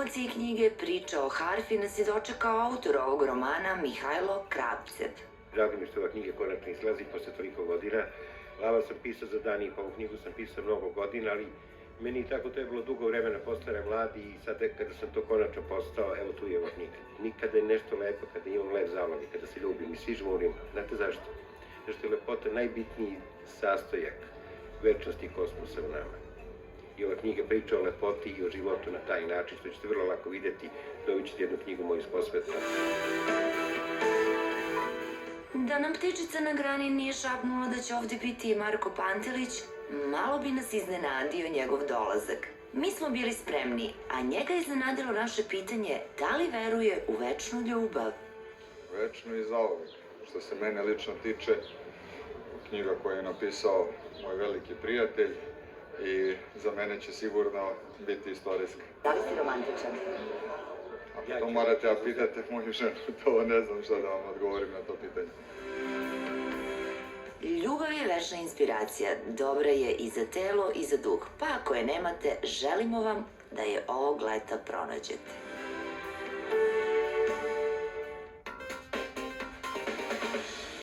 promociji knjige Priča o harfi nas je dočekao autor ovog romana Mihajlo Krapcev. Drago mi što ova knjiga konačno izlazi posle toliko godina. Lava sam pisao za dan i pa ovu knjigu sam pisao mnogo godina, ali meni je tako trebalo dugo vremena postane mladi i sad kada sam to konačno postao, evo tu je ova knjiga. Nikada je nešto lepo kada imam lep zalog i kada se ljubim i svi žmurim. Znate zašto? Zašto je lepota najbitniji sastojak večnosti kosmosa u nama. I ova knjiga priča o lepoti i o životu na taj način, što ćete vrlo lako vidjeti, dobit ćete jednu knjigu moju Posveta. Da nam ptičica na grani nije šapnula da će ovdje biti i Marko Pantelić, malo bi nas iznenadio njegov dolazak. Mi smo bili spremni, a njega je iznenadilo naše pitanje da li veruje u večnu ljubav. Večno i zauvek. Što se mene lično tiče, knjiga koju je napisao moj veliki prijatelj i za mene će sigurno biti istorijska. Da li si romantičan? A to morate da pitate moju ženu, to ne znam šta da vam odgovorim na to pitanje. Ljubav je večna inspiracija, dobra je i za telo i za duh, pa ako je nemate, želimo vam da je ovog leta pronađete.